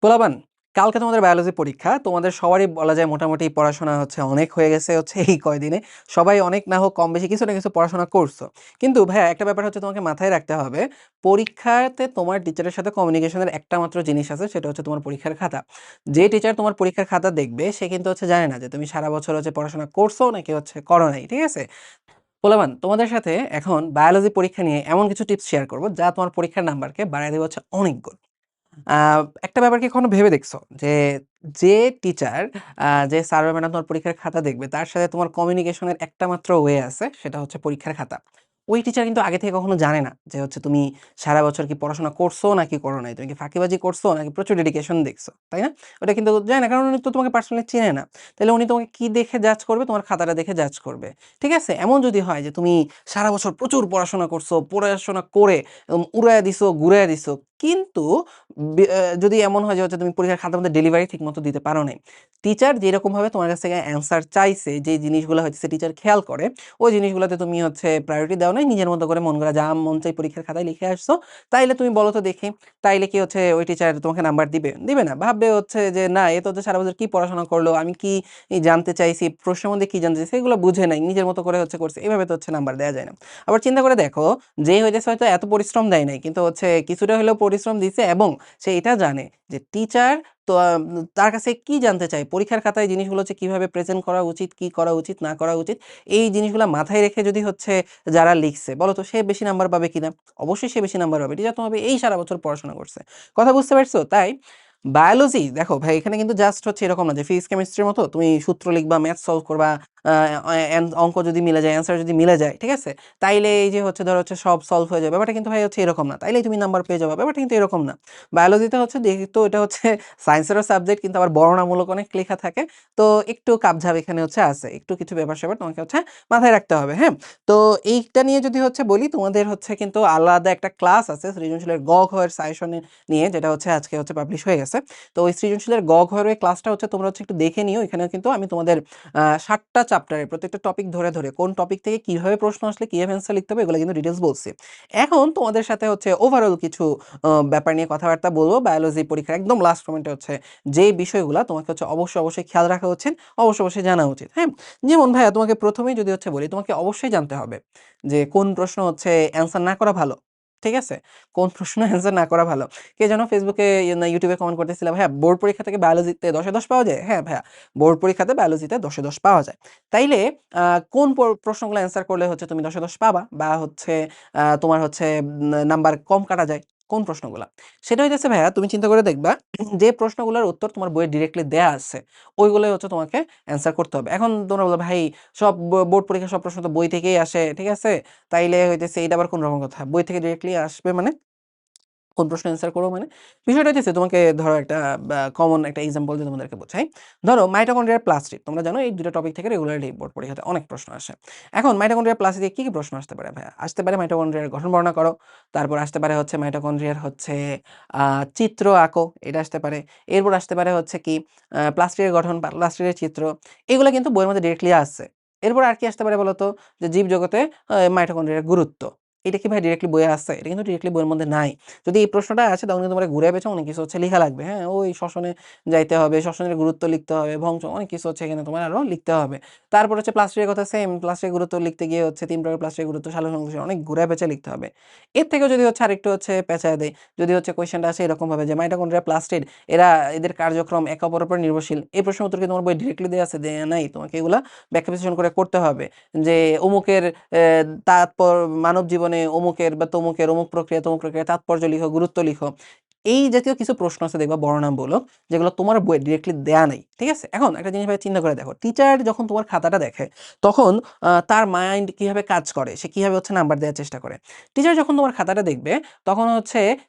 পোলাপান, কালকে তোমাদের বায়োলজি পরীক্ষা। তোমাদের সবারই বলা যায় মোটামুটি পড়াশোনা অনেক হয়ে গেছে এই কয়দিনে। সবাই অনেক না হোক কম বেশি কিছু না কিছু পড়াশোনা করছো। কিন্তু ভাইয়া একটা ব্যাপার তোমাকে মাথায় রাখতে হবে, পরীক্ষাতে তোমার টিচারের সাথে কমিউনিকেশনের একটা মাত্র জিনিস আছে, সেটা হচ্ছে তোমার পরীক্ষার খাতা। যে টিচার তোমার পরীক্ষার খাতা দেখবে সে কিন্তু জানে না যে তুমি সারা বছর পড়াশোনা করছো নাকি করো নাই, ঠিক আছে? পোলাপান, তোমাদের সাথে এখন বায়োলজি পরীক্ষা নিয়ে এমন কিছু টিপস শেয়ার করবো যা তোমার পরীক্ষার নাম্বারকে বাড়ায় দেবে অনেক গুণ। আ একটা ব্যাপার কি কখনো ভেবে দেখছো? যে, যে টিচার যে স্যার বা ম্যাডাম তোমার পরীক্ষার খাতা দেখবে তার সাথে তোমার কমিউনিকেশন এর একটা মাত্র ওয়ে আছে, সেটা হচ্ছে পরীক্ষার খাতা। ওই টিচার কিন্তু আগে থেকে কখনো জানে না যে তুমি সারা বছর কি পড়াশোনা করছো নাকি করো নাই। তুমি কি ফাঁকিবাজি করছো নাকি প্রচুর ডেডিকেশন দেখছো, তাই না? ওটা কিন্তু জানে না, কারণ উনি তো তোমাকে পার্সোনালি চেনে না। তাহলে উনি তোমাকে কি দেখে জাজ করবে? তোমার খাতাটা দেখে জাজ করবে। ঠিক আছে? এমন যদি হয় যে তুমি সারা বছর প্রচুর পড়াশোনা করছো, পড়াশোনা করে উড়াইয়া দিছো, ঘুরাইয়া দিছো। কিন্তু যদি এমন হয় যে তুমি পরীক্ষার খাতার মধ্যে ডেলিভারি ঠিকমতো দিতে পারো নাই। টিচার যেরকমভাবে তোমার কাছ থেকে অ্যান্সার চাইছে, যে জিনিসগুলো হচ্ছে টিচার খেয়াল করে, ওই জিনিসগুলোতে তুমি প্রায়োরিটি দাও নাই। নিজের মতো করে মন গড়া যা মন চাই পরীক্ষার খাতায় লিখে আসছো। তাইলে তুমি বলো তো দেখি, তাইলে কি ওই টিচার তোমাকে নাম্বার দিবে? দিবে না। ভাববে যে না, এ তো সারা বছর কি পড়াশোনা করলো, আমি কি জানতে চাইছি, প্রশ্নের মধ্যে কি জানতে চাইছি এগুলো বুঝে নাই, নিজের মতো করে করছে। এভাবে তো নাম্বার দেওয়া যায় না। আবার চিন্তা করে দেখো, যে হয়তো এত পরিশ্রম দেয় নাই, কিন্তু কিছুটা হলেও পরিশ্রম দিছে এবং সে এটা জানে যে টিচার তো তার কাছে কি জানতে চায়, পরীক্ষার খাতায় জিনিসগুলো কিভাবে প্রেজেন্ট করা উচিত, কি করা উচিত না করা উচিত, এই জিনিসগুলো মাথায় রেখে যদি যারা লিখছে, বলো তো সে বেশি নাম্বার পাবে কিনা? অবশ্যই সে বেশি নাম্বার পাবে। টিচার তোমাকে এই সারা বছর পড়াশোনা করছে। কথা বুঝতে পারছো? তাই বায়োলজি দেখো ভাই, এখানে কিন্তু জাস্ট এরকম না যে ফিজিক্স কেমিস্ট্রির মতো তুমি সূত্র লিখবা, ম্যাথ সলভ করবা, অঙ্ক যদি মিলে যায়, অ্যান্সার যদি মিলে যায়, ঠিক আছে, তাইলে এই যে ধরো সব সলভ হয়ে যাবে। ব্যাপারটা কিন্তু ভাই এরকম না। তাইলেই তুমি নাম্বার পেয়ে যাবে, ব্যাপারটা কিন্তু এরকম না। বায়োলজিতে যেহেতু এটা সায়েন্সেরও সাবজেক্ট, কিন্তু আবার বর্ণনামূলক অনেক লেখা থাকে। তো একটু কাপঝাপ এখানে আছে, একটু কিছু ব্যাপার-স্যাপার তোমাকে মাথায় রাখতে হবে, হ্যাঁ? তো এইটা নিয়ে যদি বলি, তোমাদের কিন্তু আলাদা একটা ক্লাস আছে সৃজনশীলের গ, ঘ এর সাজেশন নিয়ে, যেটা আজকে পাবলিশ হয়ে গেছে। তো ওই সৃজনশীলের গ, ঘ এর ক্লাসটা তোমরা একটু দেখে নিও। এখানে কিন্তু আমি তোমাদের ৭ টা চ্যাপ্টারের প্রত্যেকটা টপিক ধরে, ধরে কোন টপিক থেকে কিভাবে প্রশ্ন আসলে কিভাবে অ্যান্সার লিখতে হবে এগুলো কিন্তু ডিটেইলস বলছি। এখন তোমাদের সাথে ওভারঅল কিছু ব্যাপার নিয়ে কথাবার্তা বলবো। বায়োলজি পরীক্ষার একদম লাস্ট মোমেন্টে যে বিষয়গুলা তোমাকে অবশ্যই, অবশ্যই খেয়াল রাখা উচিত, অবশ্যই, অবশ্যই জানা উচিত, হ্যাঁ? যেমন ভাইয়া তোমাকে প্রথমেই যদি বলি, তোমাকে অবশ্যই জানতে হবে যে কোন প্রশ্ন অ্যান্সার না করা ভালো। ঠিক আছে? কোন প্রশ্ন অ্যান্সার না করা ভালো। কে যেন ফেসবুকে না ইউটিউবে কমেন্ট করতেছিল, "ভাইয়া বোর্ড পরীক্ষা থেকে বায়োলজিতে 10 এ 10 পাওয়া যায়?" হ্যাঁ ভাইয়া, বোর্ড পরীক্ষাতে বায়োলজিতে 10 এ 10 পাওয়া যায়। তাইলে কোন প্রশ্নগুলো অ্যান্সার করলে তুমি 10 এ 10 পাবা, বা তোমার নাম্বার কম কাটা যায়, কোন প্রশ্নগুলা? সেটা হইতেছে ভাইয়া, তুমি চিন্তা করে দেখবা যে প্রশ্নগুলোর উত্তর তোমার বইয়ে ডিরেক্টলি দেয়া আছে, ওইগুলোই তোমাকে অ্যান্সার করতে হবে। এখন তোমরা বলবা, "ভাই সব বোর্ড পরীক্ষার সব প্রশ্ন তো বই থেকেই আসে।" ঠিক আছে? তাইলে এইটা আবার কোন রকম কথা? বই থেকে ডিরেক্টলি আসবে মানে? কোন প্রশ্ন অ্যান্সার করব মানে? বিষয়টা তোমাকে ধরো একটা কমন একটা এক্সাম্পল দিয়ে তোমাদেরকে বোঝাই। ধরো মাইটোকন্ড্রিয়ার প্লাস্টিড। তোমরা জানো এই ২ টা টপিক থেকে রেগুলারলি বোর্ড পরীক্ষাতে অনেক প্রশ্ন আসে। এখন মাইটোকন্ড্রিয়ার প্লাস্টিড থেকে কি, কি প্রশ্ন আসতে পারে ভাইয়া? আসতে পারে মাইটোকন্ড্রিয়ার গঠন বর্ণনা করো। তারপর আসতে পারে মাইটোকন্ড্রিয়ার আ চিত্র আঁকো, এটা আসতে পারে। এরপর আসতে পারে কি প্লাস্টিডের গঠন, প্লাস্টিডের চিত্র। এগুলা কিন্তু বইয়ের মধ্যে ডিরেক্টলি আছে। এরপর আর কি আসতে পারে বলো তো? যে জীবজগতে মাইটোকন্ড্রিয়ার গুরুত্ব। এটা কি ভাই ডিরেক্টলি বইয়ে আছে? এটা কিন্তু ডিরেক্টলি বইয়ের মধ্যে নাই। যদি এই প্রশ্নটা আসে তখন কিন্তু তোমরা ঘুরে পেঁচে অনেক কিছু লিখা লাগবে, হ্যাঁ? ওই শ্বসনে যাইতে হবে, শ্বসনের গুরুত্ব লিখতে হবে, বংশ অনেক কিছু এখানে তোমার আরো লিখতে হবে। তারপর প্লাস্টিকের কথা সেম, প্লাস্টিকের গুরুত্ব লিখতে গিয়ে ৩ প্রকার প্লাস্টিকের গুরুত্ব, সালোকসংশ্লেষণ অনেক ঘুরে পেঁচে লিখতে হবে। এর থেকেও যদি আরেকটু পেঁচায় দেই, যদি কোয়েশ্চেনটা আসে এরকমভাবে যে মাইটোকন্ড্রিয়া, প্লাস্টিড এদের কার্যক্রম একে অপরের উপর নির্ভরশীল। এই প্রশ্নের উত্তর কি তোমার বই ডিরেক্টলি দেয়া আছে? দেয়া নাই। তোমাকে এগুলা ব্যাখ্যা বিশ্লেষণ করে করতে হবে। যে অমুকের মানব জীবনে অমুকের বা তমুকের অমুক প্রক্রিয়া, তমুক প্রক্রিয়ার তাৎপর্য লিখো, গুরুত্ব লিখো। এই জাতীয় কিছু প্রশ্ন আছে দেখবা বর্ণনামূলক, যেগুলো তোমার বইয়ে ডিরেক্টলি দেয়া নাই। ঠিক আছে? এখন একটা জিনিস ভাই চিন্তা করে দেখো, টিচার যখন তোমার খাতাটা দেখে তখন তার মাইন্ড কিভাবে কাজ করে? সে কিভাবে নাম্বার দেওয়ার চেষ্টা করে? টিচার যখন তোমার খাতাটা দেখবে তখন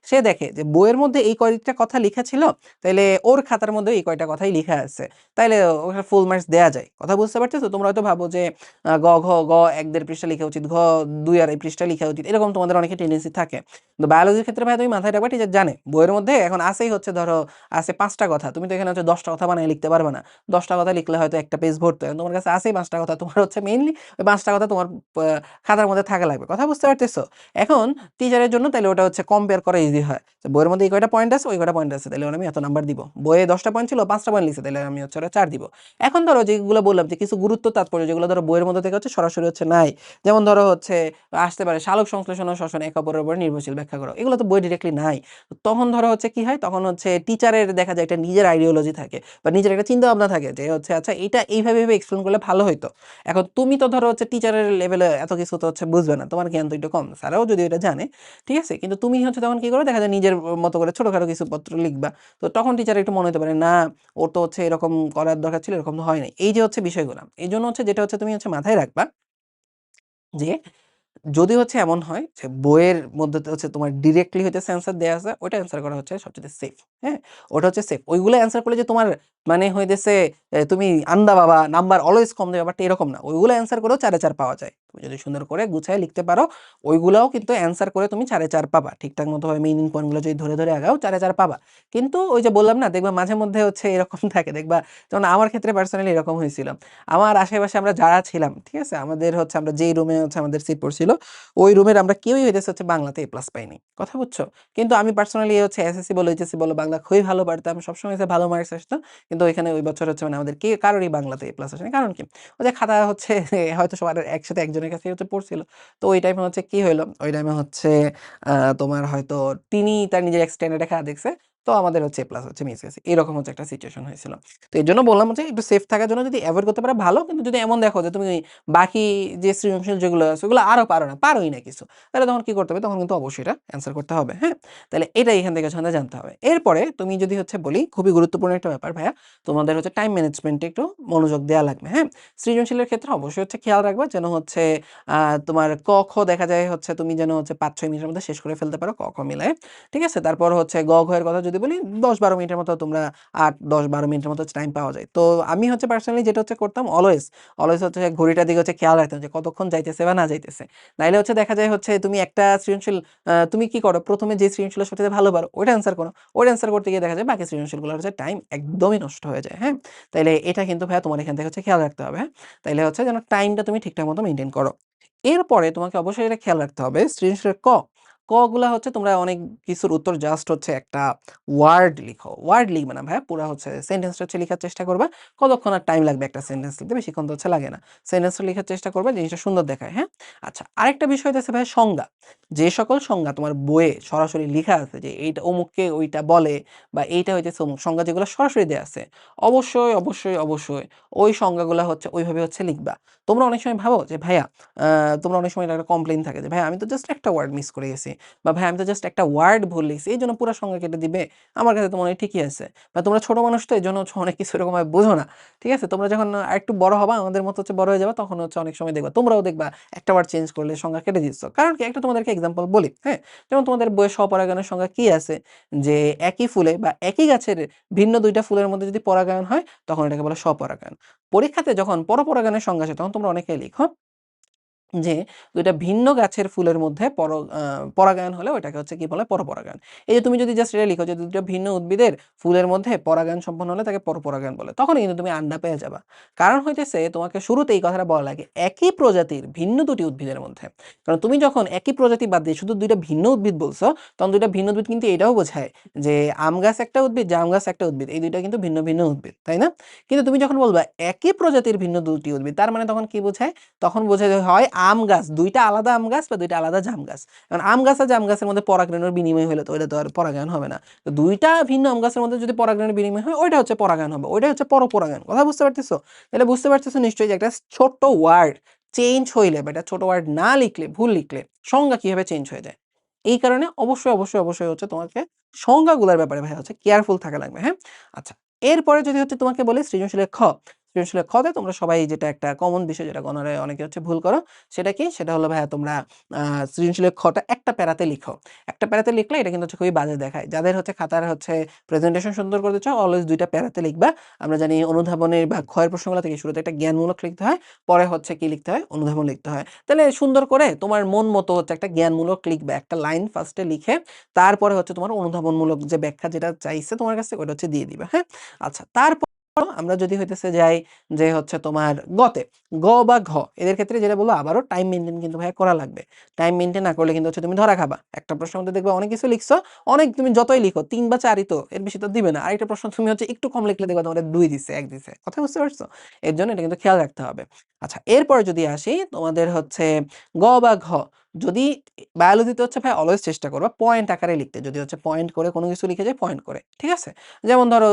সে দেখে যে বইয়ের মধ্যে এই কয়টা কথা লিখা ছিল, তাইলে ওর খাতার মধ্যে এই কয়টা কথাই লিখা আছে। তাইলে ওখানে ফুল মার্কস দেয়া যায়। কথা বুঝতে পারতেছো? তোমরা হয়তো ভাবো যে গ, ঘ, গ ১-১.৫ পৃষ্ঠা লিখা উচিত, ঘ ২-২.৫ পৃষ্ঠা লিখা উচিত। এরকম তোমাদের অনেকের টেনডেন্সি থাকে। তো বায়োলজির ক্ষেত্রে ভাই তুমি মাথায় রাখবা, টিচার জানে বইয়ের মধ্যে এখন আছেই ধরো আছে ৫ টা কথা। তুমি তো এখানে ১০ টা কথা বানায় লিখতে পারবা পারবে না। 10টা কথা লিখলে হয়তো একটা পেজ ভরতে হয়, তোমার কাছে আছেই 5টা কথা, তোমার হচ্ছে মেইনলি ওই 5টা কথা তোমার খাতার মধ্যে থাকা লাগবে। কথা বুঝতে পারতেছো? এখন টিচারের জন্য তাহলে ওটা হচ্ছে কম্পেয়ার করা ইজি হয়, বইয়ের মধ্যে এই কয়টা পয়েন্ট আছে, ওই কয়টা পয়েন্ট আছে, তাহলে আমি এত নাম্বার দিব। বইয়ে 10টা পয়েন্ট ছিল, 5টা পয়েন্ট লিখছে, তাহলে আমি হচ্ছে ওটা 4 দিব। এখন ধরো যেগুলো বললাম যে কিছু গুরুত্ব তাৎপর্য, যেগুলো ধরো বইয়ের মধ্যে থেকে হচ্ছে সরাসরি হচ্ছে নাই, যেমন ধরো হচ্ছে আসতে পারে সালোক সংশ্লেষণ ও শ্বসন একে অপরের উপর নির্ভরশীল, ব্যাখ্যা করো, এগুলো তো বই ডিরেক্টলি নাই। তখন ধরো হচ্ছে কি হয়, তখন হচ্ছে টিচারের দেখা যায় একটা নিজের আইডিওলজি থাকে বা নিজের একটা চিন্তা ভাবনা থাকে যে হচ্ছে আচ্ছা এটা এইভাবে এক্সপ্লেন করলে ভালো হইতো। এখন তুমি তো ধরো হচ্ছে টিচারের লেভেলে এত কিছু তো হচ্ছে বুঝবে না, তোমার জ্ঞান তো একটু কম, স্যারাও যদি এটা জানে, ঠিক আছে, কিন্তু তুমি হচ্ছে তখন কি করো, দেখা যায় নিজের মতো করে ছোটখাটো কিছু পত্র লিখবা। তো তখন টিচার একটু মনে হতে পারে না ওর তো হচ্ছে এরকম করার দরকার ছিল, এরকম তো হয় নাই, এই যে হচ্ছে বিষয়গুলো। এই জন্য হচ্ছে যেটা হচ্ছে তুমি হচ্ছে মাথায় রাখবা যে যদি হচ্ছে এমন হয় যে বইয়ের মধ্যে তো হচ্ছে তোমার ডিরেক্টলি হইতেছে অ্যান্সার দেয়া আছে, ওইটা অ্যান্সার করা হচ্ছে সবচেয়ে সেফ। হ্যাঁ? ওটা হচ্ছে সেফ। ওইগুলো অ্যান্সার করলে যে তোমার মানে হইতেছে তুমি আন্দা বাবা, নাম্বার অলওয়েজ কম দেবে, ব্যাপারটা এরকম না। ওইগুলো অ্যান্সার করেও 4 এ 4 পাওয়া যায়। তুমি যদি সুন্দর করে গুছায় লিখতে পারো, ওইগুলাও কিন্তু অ্যান্সার করে তুমি 4 এ 4 পাবা। ঠিকঠাক মতোভাবে মিনিং পয়েন্টগুলো যদি ধরে, ধরে আগাও 4 এ 4 পাবা। কিন্তু ওই যে বললাম না, দেখবা মাঝে মধ্যে হচ্ছে এরকম থাকে, দেখবা যেমন আমার ক্ষেত্রে পার্সোনালি এরকম হয়েছিল। আমার আশেপাশে আমরা যারা ছিলাম, ঠিক আছে? আমাদের হচ্ছে আমরা যেই রুমে হচ্ছে আমাদের সিট পড়ছিল, ওই রুমের আমরা কেউই হইতেছে হচ্ছে বাংলাতে এ প্লাস পাইনি। কথা বুঝছো? কিন্তু আমি পার্সোনালি হচ্ছে এসএসসি বলো, এইচএসসি বলো, বাংলা খুবই ভালো পারতাম। সবসময় হচ্ছে ভালো মার্কস আসতো। কিন্তু ওইখানে ওই বছর হচ্ছে মানে আমাদের কারোরই বাংলাতে এ প্লাস আসেনি। কারণ কি? ওই যে খাতা হচ্ছে হয়তো সবার একসাথে একজনের কাছেই হচ্ছে পড়ছিল। তো ওই টাইমে হচ্ছে কি হইলো? ওই টাইমে হচ্ছে তোমার হয়তো তিনি তার নিজের এক স্ট্যান্ডার্ডে খাতা দেখছে। তো আমাদের হচ্ছে এ প্লাস হচ্ছে মিস গেছে। এরকম হচ্ছে একটা সিচুয়েশন হয়েছিল। তো এজন্য বললাম হচ্ছে একটু সেফ থাকার জন্য যদি এভয়েড করতে পারো ভালো। কিন্তু যদি এমন দেখো যে তুমি বাকি যে সৃজনশীল যেগুলো আছে ওগুলো আরো পারো না, পারোই না কিছু, তাহলে তখন কি করতে হবে? তখন কিন্তু অবশ্যই এটা অ্যান্সার করতে হবে। হ্যাঁ? তাহলে এটাই এখান থেকে আসলে জানতে হবে। এরপরে তুমি যদি হচ্ছে বলি, খুবই গুরুত্বপূর্ণ একটা ব্যাপার ভাইয়া, তোমাদের হচ্ছে টাইম ম্যানেজমেন্টে একটু মনোযোগ দেওয়া লাগবে। হ্যাঁ? সৃজনশীলের ক্ষেত্রে অবশ্যই হচ্ছে খেয়াল রাখবা যেন হচ্ছে তোমার ক, খ দেখা যায় হচ্ছে তুমি যেন হচ্ছে ৫-৬ মিনিটের মধ্যে শেষ করে ফেলতে পারো ক, খ মিলায়ে। ঠিক আছে? তারপর হচ্ছে গ, ঘ এর কথা যদি বলি ১০-১২ মিনিটের মতো তোমরা ৮-১০-১২ মিনিটের মতো টাইম পাওয়া যায়। তো আমি হচ্ছে পার্সোনালি যেটা হচ্ছে করতাম অলওয়েজ হচ্ছে ঘড়িটার দিকে হচ্ছে খেয়াল রাখতাম যে কতক্ষণ যাইতেছে বা না যাইতেছে। নাইলে হচ্ছে দেখা যায় হচ্ছে তুমি একটা সৃজনশীল তুমি কি করো? ১ম এ যে সৃজনশীলের সবচাইতে ভালো পারো ওইটা অ্যান্সার করো। ওইটা অ্যান্সার করতে গিয়ে দেখা যায় বাকি সৃজনশীলগুলোর হচ্ছে টাইম একদমই নষ্ট হয়ে যায়। হ্যাঁ? তাইলে এটা কিন্তু ভাইয়া তোমার এখান থেকে হচ্ছে খেয়াল রাখতে হবে। হ্যাঁ? তাইলে হচ্ছে যেন টাইমটা তুমি ঠিকঠাক মতো মেইনটেইন করো। এরপরে তোমাকে অবশ্যই এটা খেয়াল রাখতে হবে সৃজনশীলের ক। ক গুলা হচ্ছে তোমরা অনেক কিছুর উত্তর জাস্ট হচ্ছে একটা ওয়ার্ড লিখো। ওয়ার্ড লিখবে না ভাইয়া, পুরা হচ্ছে সেন্টেন্সটা হচ্ছে লিখার চেষ্টা করবা। কতক্ষণ আর টাইম লাগবে একটা সেন্টেন্স লিখতে? বেশিক্ষণ তো হচ্ছে লাগে না। সেন্টেন্সটা লিখার চেষ্টা করবা, জিনিসটা সুন্দর দেখায়। হ্যাঁ? আচ্ছা, আরেকটা বিষয় হইতেছে ভাইয়া সংজ্ঞা। যে সকল সংজ্ঞা তোমার বইয়ে সরাসরি লিখা আছে যে এইটা অমুককে ওইটা বলে বা এইটা হইতেছে অমুক, সংজ্ঞা যেগুলো সরাসরি দেয়া আছে, অবশ্যই ওই সংজ্ঞাগুলা হচ্ছে ওইভাবে হচ্ছে লিখবা। তোমরা অনেক সময় ভাবো যে ভাইয়া তোমরা অনেক সময় একটা কমপ্লেইন থাকে যে ভাইয়া আমি তো জাস্ট একটা ওয়ার্ড মিস করে গেছি বা ভাইয়া আমি তো জাস্ট একটা ওয়ার্ড ভুল লিখছি, এইজন্য পুরা সংজ্ঞা কেটে দিবে। আমার কাছে তো মনে হয় ঠিকই আছে। বা তোমরা ছোট মানুষ তো এজন্য হচ্ছে অনেক কিছু এরকমভাবে বোঝো না। ঠিক আছে? তোমরা যখন আরেকটু বড় হবা, আমাদের মতো হচ্ছে বড় হয়ে যাবা, তখন হচ্ছে অনেক সময় দেখবা তোমরাও দেখবা একটা ওয়ার্ড চেঞ্জ করলে সংজ্ঞা কেটে দিচ্ছ। কারণ কি? একটা তোমাদেরকে এক্সাম্পল বলি। হ্যাঁ? যেমন তোমাদের বইয়ে স্বপরাগায়নের সংজ্ঞা কি আছে? যে একই ফুলে বা একই গাছের ভিন্ন ২ টা ফুলের মধ্যে যদি পরাগায়ন হয়, তখন এটাকে বলে স্বপরাগায়ন। পরীক্ষাতে যখন পরপরাগায়নের সংজ্ঞা আসে, তখন তোমরা অনেকেই লিখো যে ২ টা ভিন্ন গাছের ফুলের মধ্যে পরাগায়ন হলে ওইটাকে হচ্ছে কি বলে? পরপরাগায়ন। এই যে তুমি যদি জাস্ট এটা লিখো যে ২ টা ভিন্ন উদ্ভিদের ফুলের মধ্যে পরাগায়ন সম্পন্ন হলে তাকে পরপরাগায়ন বলে। তখনই কিন্তু তুমি আন্ডা পেয়ে যাবা। কারণ হইতেছে তোমাকে শুরুতেই এই কথাটা বলা লাগে একই প্রজাতির ভিন্ন ২ টি উদ্ভিদের মধ্যে। কারণ তুমি যখন একই প্রজাতি বাদ দিয়ে শুধু ২ টা ভিন্ন উদ্ভিদ বলছো, তখন ২ টা ভিন্ন উদ্ভিদ কিন্তু এটাও বোঝায় যে আম গাছ একটা উদ্ভিদ, জাম গাছ একটা উদ্ভিদ। এই ২ টা কিন্তু ভিন্ন, ভিন্ন উদ্ভিদ। তাই না? কিন্তু তুমি যখন বলবা একই প্রজাতির ভিন্ন ২ টি উদ্ভিদ, তার মানে তখন কি বোঝায়? তখন বোঝায় যে হয় আম গাছ, ২ টা আলাদা আম গাছ বা ২ টা আলাদা জাম গাছ। কারণ আম গাছ আর জাম গাছের মধ্যে পরাগরেণুর বিনিময় হলে তো ওইটা তো আর পরাগায়ন হবে না। তো ২ টা ভিন্ন আম গাছের মধ্যে যদি পরাগরেণুর বিনিময় হয়, ওইটা হচ্ছে পরাগায়ন হবে। ওইটাই হচ্ছে পরপরাগায়ন। কথা বুঝতে পারতেছো? তাহলে বুঝতে পারতেছো নিশ্চয়ই যে একটা ছোট্ট ওয়ার্ড চেঞ্জ হইলে বা একটা ছোট ওয়ার্ড না লিখলে, ভুল লিখলে সংজ্ঞা কিভাবে চেঞ্জ হয়ে যায়। এই কারণে অবশ্যই হচ্ছে তোমাকে সংজ্ঞাগুলার ব্যাপারে ভাই হচ্ছে কেয়ারফুল থাকা লাগবে। হ্যাঁ? আচ্ছা, এরপরে যদি হচ্ছে তোমাকে বলি সৃজনশীলের খ। সৃজনশীলের খ তে তোমরা সবাই যেটা একটা কমন বিষয় যেটা গণরে অনেকে হচ্ছে ভুল করো। সেটা কি? সেটা হলো ভাইয়া তোমরা সৃজনশীলের খটা একটা প্যারাতে লিখো। একটা প্যারাতে লিখলে এটা কিন্তু হচ্ছে খুবই বাজে দেখায়। যাদের হচ্ছে খাতার হচ্ছে প্রেজেন্টেশন সুন্দর করতে চাও অলওয়েজ ২ টা প্যারাতে লিখবা। আমরা জানি অনুধাবনের বা ক্ষয়ের প্রশ্নগুলো থেকে শুরুতে একটা জ্ঞানমূলক লিখতে হয়। পরে হচ্ছে কি লিখতে হয়? অনুধাবন লিখতে হয়। তাহলে সুন্দর করে তোমার মন মতো হচ্ছে একটা জ্ঞানমূলক লিখবা। একটা লাইন ফার্স্ট এ লিখে তারপরে হচ্ছে তোমার অনুধাবনমূলক যে ব্যাখ্যা যেটা চাইছে তোমার কাছে ওটা হচ্ছে দিয়ে দিবা। হ্যাঁ? আচ্ছা, তারপরে আমরা যদি হইতেছে যাই যে হচ্ছে তোমার গতে, গ বা ঘ এদের ক্ষেত্রে যেটা বলবো আবারও টাইম মেনটেন কিন্তু ভাই করা লাগবে। টাইম মেনটেন না করলে কিন্তু হচ্ছে তুমি ধরা খাবা। একটা প্রশ্নের মধ্যে দেখবে অনেক কিছু লিখছো, অনেক তুমি যতই লিখো 3 বা 4ই তো, এর বেশি তো দিবে না। আরেকটা প্রশ্ন তুমি হচ্ছে একটু কম লিখলে দেখবে তোমাদের 2 দিছে, 1 দিছে। কথা বুঝতে পারছো? এর জন্য এটা কিন্তু খেয়াল রাখতে হবে। আচ্ছা, এরপরে যদি আসি তোমাদের হচ্ছে গ বা ঘ, যদি বায়োলজিতে হচ্ছে ভাই অলওয়েজ চেষ্টা করবা পয়েন্ট আকারে লিখতে। যদি হচ্ছে পয়েন্ট করে কোনো কিছু লিখে যায় পয়েন্ট করে, ঠিক আছে? যেমন ধরো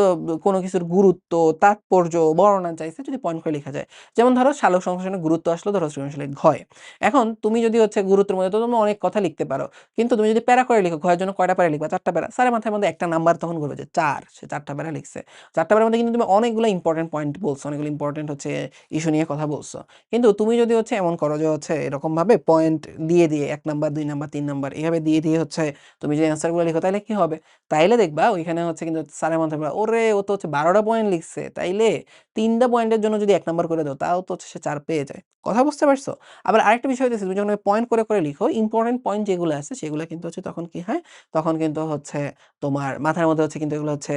কোনো কিছুর গুরুত্ব, তাৎপর্য, বর্ণনা চাইছে, যদি পয়েন্ট করে লেখা যায়। যেমন ধরো সালোক সংশ্লেষণের গুরুত্ব আসলো ধরো সৃজনশীলের ঘয়ে। এখন তুমি যদি হচ্ছে গুরুত্বের মধ্যে তো তুমি অনেক কথা লিখতে পারো। কিন্তু তুমি যদি প্যারা করে লিখো, ঘয়ের জন্য কয়টা প্যারা লিখবা? 4টা প্যারা। স্যারের মাথার মধ্যে একটা নাম্বার তখন বলবে যে 4, সে 4টা প্যারা লিখছে। 4টা প্যারার মধ্যে কিন্তু তুমি অনেকগুলো ইম্পর্টেন্ট পয়েন্ট বলছো, অনেকগুলো ইম্পর্টেন্ট হচ্ছে ইস্যু নিয়ে কথা বলছো। কিন্তু তুমি যদি হচ্ছে এমন করো যে হচ্ছে এরকম ভাবে পয়েন্ট দিয়ে 1 নাম্বার, 2 নাম্বার, 3 নাম্বার এভাবে দিয়ে হচ্ছে তুমি যে অ্যান্সারগুলো লিখো, তাইলে কি হবে? তাইলে দেখবা ওইখানে হচ্ছে কিন্তু স্যারের মাথায় পড়ে, ওরে ও তো হচ্ছে 12টা পয়েন্ট লিখছে, তাইলে 3টা পয়েন্টের জন্য যদি 1 নাম্বার করে দাও, তাও তো হচ্ছে সে 4 পেয়ে যায়। কথা বুঝতে পারছো? আবার আরেকটা বিষয় হচ্ছে, তুমি যখন পয়েন্ট করে লিখো, ইম্পর্টেন্ট পয়েন্ট যেগুলো আছে সেগুলো কিন্তু হচ্ছে তখন কি হয়? তখন কিন্তু হচ্ছে তোমার মাথার মধ্যে হচ্ছে কিন্তু এগুলো হচ্ছে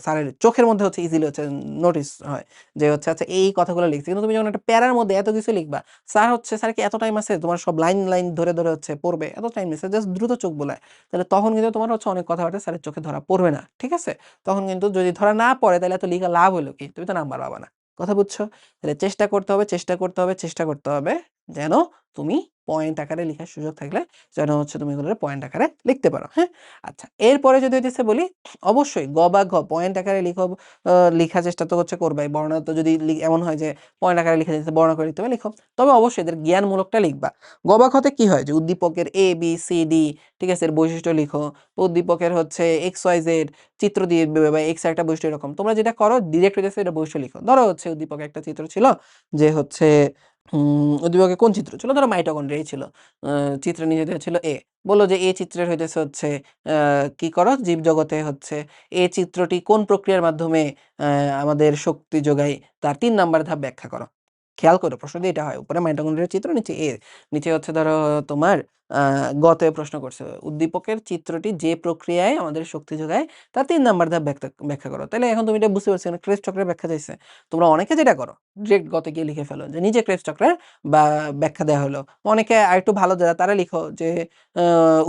স্যারের চোখের মধ্যে হচ্ছে ইজিলি হচ্ছে নোটিস হয় যে হচ্ছে আচ্ছা এই কথাগুলো লিখছি। কিন্তু তুমি যখন একটা প্যারার মধ্যে এত কিছু লিখবা, স্যার কি এত টাইম আছে তোমার সব লাইন ধরে হচ্ছে পড়বে? এত টাইম নেই, স্যার জাস্ট দ্রুত চোখ বোলায়। তাহলে তখন কিন্তু তোমার হচ্ছে অনেক কথাবার্তা স্যারের চোখে ধরা পড়বে না, ঠিক আছে? তখন কিন্তু যদি ধরা না পড়ে তাহলে এত লিখা লাভ হলো কি? তুমি তো নাম্বার পাবা না। কথা বুঝছো? তাহলে চেষ্টা করতে হবে যেন তুমি পয়েন্ট আকারে লিখার সুযোগ থাকলে যেন হচ্ছে তুমি এগুলো পয়েন্ট আকারে লিখতে পারো, হ্যাঁ? আচ্ছা, এরপরে যদি হইতেছে বলি, অবশ্যই গ বা ঘ পয়েন্ট আকারে লিখো, লিখার চেষ্টা তো হচ্ছে করবাই। বর্ণনা তো যদি এমন হয় যে পয়েন্ট আকারে লিখে দিতে বর্ণনা করে লিখতে হবে, লিখো। তবে অবশ্যই এদের জ্ঞানমূলকটা লিখবা। গ বা ঘতে কি হয় যে উদ্দীপকের এ বি সি ডি, ঠিক আছে, এর বৈশিষ্ট্য লিখো। উদ্দীপকের হচ্ছে এক্স ওয়াই জেড চিত্র দিয়ে দিবে বা এক্স একটা বৈশিষ্ট্য, এরকম তোমরা যেটা করো ডিরেক্ট হইতেছে এটা বৈশিষ্ট্য লিখো। ধরো হচ্ছে উদ্দীপকে একটা চিত্র ছিল যে হচ্ছে উদ্দীপকে কোন চিত্র ছিল? ধরো মাইটোকন্ড্রিয়াই ছিল। চিত্রের নিচে দেওয়া ছিল এ। বলল যে এ চিত্রের হইতেছে হচ্ছে কি করো? জীবজগতে হচ্ছে এ চিত্রটি কোন প্রক্রিয়ার মাধ্যমে আমাদের শক্তি যোগায়, তার ৩ নাম্বার ধাপ ব্যাখ্যা করো। খেয়াল করো প্রশ্ন দিয়ে এটা হয়। উপরে মাইটোকন্ড্রিয়ার চিত্র, নিচে এ। নিচে হচ্ছে ধরো তোমার গতে প্রশ্ন করছে, উদ্দীপকের চিত্রটি যে প্রক্রিয়ায় আমাদের শক্তি যোগায় তার ৩ নাম্বার ধাপ ব্যাখ্যা করো। তাহলে এখন তুমি এটা বুঝতে পারছো না, ক্রেবস চক্রের ব্যাখ্যা চাইছে। তোমরা অনেকে যেটা করো ডিরেক্ট গতে গিয়ে লিখে ফেলো যে নিজে ক্রেবস চক্রের বা ব্যাখ্যা দেওয়া হলো। অনেকে আরেকটু ভালো যারা তারা লিখো যে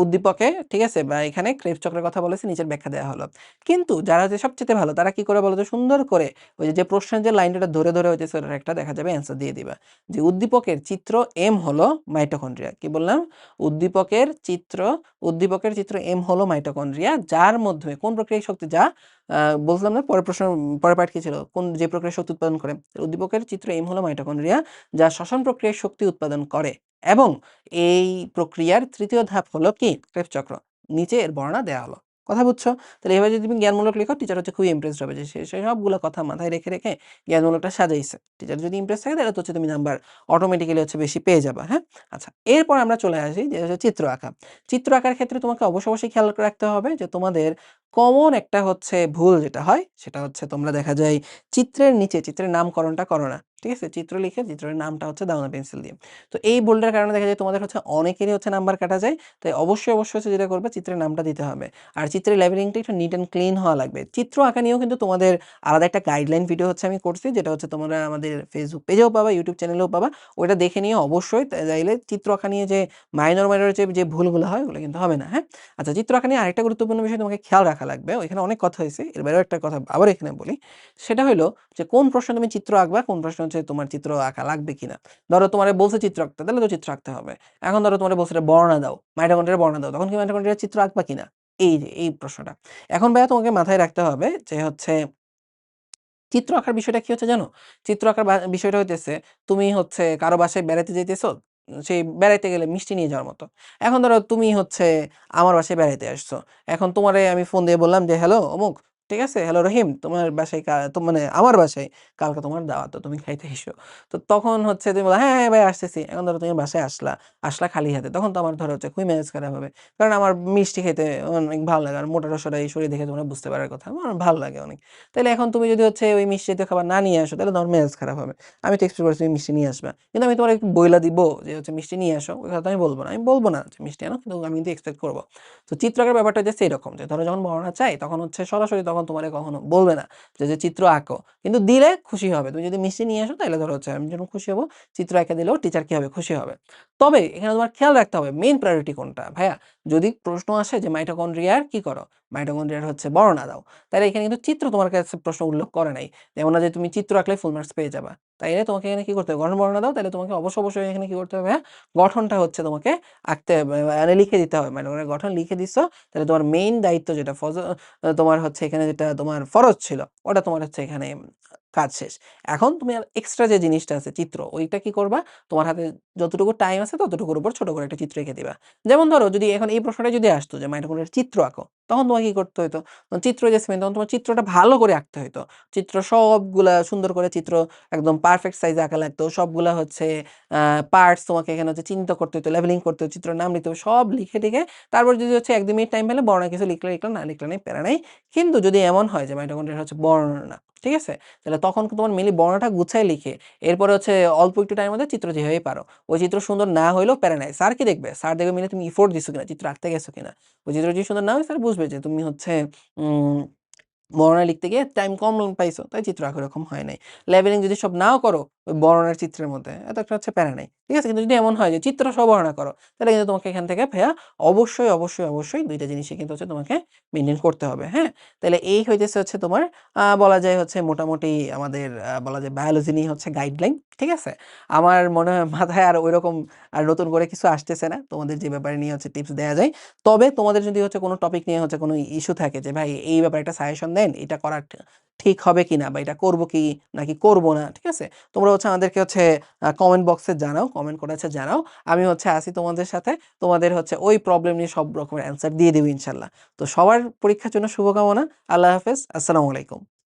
উদ্দীপকে, ঠিক আছে, বা এখানে ক্রেবস চক্রের কথা বলেছে, নিচের ব্যাখ্যা দেওয়া হলো। কিন্তু যারা হচ্ছে সবচেয়ে ভালো তারা কি করে বলো তো? সুন্দর করে ওই যে প্রশ্নের যে লাইনটা ধরে হইতেছে ওটার একটা দেখা যাবে অ্যান্সার দিয়ে দিবা যে উদ্দীপকের চিত্র এম হলো মাইটোকন্ড্রিয়া। কি বললাম? উদ্দীপকের চিত্র উদ্দীপকের চিত্র এম হলো মাইটোকন্ড্রিয়া, যার মধ্যে কোন প্রক্রিয়ায় শক্তি, যা বলছিলাম না পরের প্রশ্ন, পরের পার্ট কি ছিল? কোন যে প্রক্রিয়ায় শক্তি উৎপাদন করে। উদ্দীপকের চিত্র এম হলো মাইটোকন্ড্রিয়া, যা শ্বসন প্রক্রিয়ায় শক্তি উৎপাদন করে, এবং এই প্রক্রিয়ার তৃতীয় ধাপ হলো কি? ক্রেবস চক্র। নিচে এর বর্ণনা দেওয়া হলো। কথা বুঝছো? তাহলে এবার যদি তুমি জ্ঞানমূলক লিখো, টিচার হচ্ছে খুবই ইমপ্রেসড হবে যে সে সবগুলো কথা মাথায় রেখে জ্ঞানমূলকটা সাজাইছে। টিচার যদি ইমপ্রেস থাকে তাহলে তো হচ্ছে তুমি নাম্বার অটোমেটিক্যালি হচ্ছে বেশি পেয়ে যাবা, হ্যাঁ? আচ্ছা, এরপর আমরা চলে আসি যে হচ্ছে চিত্র আঁকা। চিত্র আঁকার ক্ষেত্রে তোমাকে অবশ্যই খেয়াল রাখতে হবে যে তোমাদের কমন একটা হচ্ছে ভুল যেটা হয় সেটা হচ্ছে তোমরা দেখা যায় চিত্রের নিচে চিত্রের নামকরণটা করো না। ঠিক আছে? চিত্র লিখে চিত্রের নামটা হচ্ছে দাও না পেন্সিল দিয়ে। তো এই ভুলটার কারণে দেখা যায় তোমাদের হচ্ছে অনেকেরই হচ্ছে নাম্বার কাটা যায়। তাই অবশ্যই হচ্ছে যেটা করবে চিত্রের নামটা দিতে হবে। আর চিত্রের লেবেলিংটা একটু নিট অ্যান্ড ক্লিন হওয়া লাগবে। চিত্র আঁকা নিয়েও কিন্তু তোমাদের আলাদা একটা গাইডলাইন ভিডিও হচ্ছে আমি করছি, যেটা হচ্ছে তোমরা আমাদের ফেসবুক পেজেও পাবা, ইউটিউব চ্যানেলেও পাবা। ওইটা দেখে নিয়ে অবশ্যই চাইলে চিত্র আঁকা নিয়ে যে মাইনর যে ভুলগুলো হয় ওগুলো কিন্তু হবে না, হ্যাঁ? আচ্ছা, চিত্র আঁকা নিয়ে আরেকটা গুরুত্বপূর্ণ বিষয় তোমাকে খেয়াল রাখা লাগবে। ওইখানে অনেক কথা হয়েছে, এর বাইরেও একটা কথা আবার এখানে বলি। সেটা হলো যে কোন প্রশ্নে তুমি চিত্র আঁকবা, কোন প্রশ্ন হচ্ছে তোমার চিত্র আঁকা লাগবে কিনা। ধরো তোমারে বলছে চিত্র আঁকতে, তাহলে তো চিত্র আঁকতে হবে। এখন ধরো তোমারে বলছে বর্ণনা দাও, মাইটোকন্ড্রিয়ার বর্ণনা দাও, তখন কি মাইটোকন্ড্রিয়ার চিত্র আঁকবা কিনা? এই যে এই প্রশ্নটা। এখন ভাইয়া তোমাকে মাথায় রাখতে হবে যে হচ্ছে চিত্র আঁকার বিষয়টা কি হচ্ছে জানো? চিত্র আঁকার বিষয়টা হইতেছে তুমি হচ্ছে কারো বাসায় বেড়াইতে যাইতেছো, সেই বেড়াইতে গেলে মিষ্টি নিয়ে যাওয়ার মতো। এখন ধরো তুমি হচ্ছে আমার বাসায় বেড়াইতে আসছো। এখন তোমারে আমি ফোন দিয়ে বললাম যে, "হ্যালো অমুক, ঠিক আছে? হ্যালো রহিম, তোমার বাসায় তো মানে আমার বাসায় কালকে তোমার দাওয়াত, তো তুমি খাইতে এসো।" তো তখন হচ্ছে তুমি বললা, "হ্যাঁ, হ্যাঁ ভাই আসতেছি।" এখন ধরো তুমি বাসায় আসলা খালি হাতে। তখন তো আমার ধরো হচ্ছে খুবই মেজাজ খারাপ হবে। কারণ আমার মিষ্টি খেতে অনেক ভালো লাগে। আর মোটা-সোটা এই শরীর দেখে তোমরা বুঝতে পারার কথা। আমার ভালো লাগে অনেক। তাইলে এখন তুমি যদি হচ্ছে ওই মিষ্টি জাতীয় খাবার না নিয়ে আসো, তাহলে তোমার মেজাজ খারাপ হবে। আমি তো এক্সপেক্ট করছি তুমি মিষ্টি নিয়ে আসবা। কিন্তু আমি তোমার একটু বইলা দিব যে হচ্ছে মিষ্টি নিয়ে আসো। ওই কথা আমি বলব না। আমি বলব না যে মিষ্টি আনো, কিন্তু আমি কিন্তু এক্সপেক্ট করব। তো চিত্র আঁকার ব্যাপারটা জাস্ট এরকম যে ধরো যখন বর্ণনা চাই তখন হচ্ছে সরাসরি তখন তখন তোমারে কখনো বলবে না যে চিত্র আঁকো, কিন্তু দিলে খুশি হবে। তুমি যদি মিষ্টি নিয়ে আসো তাহলে ধরো হচ্ছে আমি যখন খুশি হবো, চিত্র এঁকে দিলেও টিচার কি হবে, খুশি হবে। তবে এখানে তোমার খেয়াল রাখতে হবে মেইন প্রায়োরিটি কোনটা ভাইয়া। যদি প্রশ্ন আসে যে মাইটোকন্ড্রিয়ার কি করো, মাইটোকন্ড্রিয়ার হচ্ছে বর্ণনা দাও, তাহলে এখানে কিন্তু চিত্র তোমার কাছে প্রশ্ন উল্লেখ করে নাই। যেমন না যে তুমি চিত্র আঁকলে ফুল মার্কস পেয়ে যাবা, তাইলে তোমাকে এখানে কি করতে হবে, গঠন বর্ণনা দাও, তাহলে তোমাকে অবশ্যই এখানে কি করতে হবে ভাইয়া, গঠনটা হচ্ছে তোমাকে আঁকতে হবে, মানে লিখে দিতে হবে। মাইটোকন্ড্রিয়ার গঠন লিখে দিছো, তাহলে তোমার মেইন দায়িত্ব যেটা তোমার হচ্ছে এখানে যেটা তোমার ফরজ ছিল ওটা তোমার হচ্ছে এখানে কাজ শেষ। এখন তুমি এক্সট্রা যে জিনিসটা আছে চিত্র, ওইটা কি করবা, তোমার হাতে যতটুকু টাইম আছে ততটুকুর উপর ছোট করে একটা চিত্র এঁকে দিবা। যেমন ধরো যদি এখন এই প্রশ্নটা যদি আসতো যে মাইটোকন্ড্রিয়ার চিত্র আঁকো, তখন তোমাকে কি করতে হইতো, চিত্র যে সেভেন, তখন তোমার চিত্রটা ভালো করে আঁকতে হইতো। চিত্র সবগুলা সুন্দর করে চিত্র একদম পারফেক্ট সাইজে আঁকা লাগতো, সবগুলা হচ্ছে পার্টস তোমাকে এখানে হচ্ছে চিন্তা করতে হতো, লেভেলিং করতে হতো, চিত্রের নাম লিখতে হবে, সব লিখে টিখে তারপর যদি হচ্ছে 1-2 মিনিট টাইম পেলে বর্ণনা কিছু লিখলে লিখলো, না লিখলে নেই, প্যারা নাই। কিন্তু যদি এমন হয় যে মাইটোকন্ড্রিয়ার হচ্ছে বর্ণনা, ঠিক আছে, তাহলে তখন তোমার মেইনলি বর্ণনাটা গুছায় লিখে এরপরে হচ্ছে অল্প একটু টাইমের মধ্যে চিত্র যেভাবেই পারো, ওই চিত্র সুন্দর না হইলেও প্যারা নাই, স্যার কি দেখবে, স্যার দেখবে মিলে তুমি ইফোর্ট দিছো কিনা, চিত্র আঁকতে গেছো কিনা। ওই চিত্র যদি সুন্দর না হয় স্যার বুঝবে যে তুমি হচ্ছে উম বর্ণনা লিখতে গিয়ে টাইম কম পাইছো, তাই চিত্র আঁকা এরকম হয় নাই। লেভেলিং যদি সব নাও করো ওই বর্ণনার চিত্রের মধ্যে, এত একটা হচ্ছে প্যারা নাই, ঠিক আছে। কিন্তু যদি এমন হয় যে চিত্র সহ বর্ণনা করো, তাহলে কিন্তু তোমাকে এখান থেকে ভাইয়া অবশ্যই দুইটা জিনিসই কিন্তু হচ্ছে তোমাকে মেনটেন করতে হবে, হ্যাঁ। তাহলে এই হইতেছে হচ্ছে তোমার বলা যায় হচ্ছে মোটামুটি আমাদের বলা যায় বায়োলজি নিয়ে হচ্ছে গাইডলাইন, ঠিক আছে। আমার মনে হয় মাথায় আর ওইরকম আর নতুন করে কিছু আসতেছে না তোমাদের যে ব্যাপারে নিয়ে হচ্ছে টিপস দেওয়া যায়। তবে তোমাদের যদি হচ্ছে কোনো টপিক নিয়ে হচ্ছে কোনো ইস্যু থাকে যে ভাই এই ব্যাপারে একটা সাজেশন দেন, এটা করা ঠিক হবে কিনা, বা এটা করবো কি নাকি করবো না, ঠিক আছে, তোমরা হচ্ছে আমাদেরকে হচ্ছে কমেন্ট বক্সে জানাও, কমেন্ট করে হচ্ছে জানাও। আমি হচ্ছে আসি তোমাদের সাথে, তোমাদের হচ্ছে ওই প্রবলেম নিয়ে সব রকমের অ্যান্সার দিয়ে দেবো ইনশাল্লাহ। তো সবার পরীক্ষার জন্য শুভকামনা। আল্লাহ হাফেজ, আসসালামু আলাইকুম।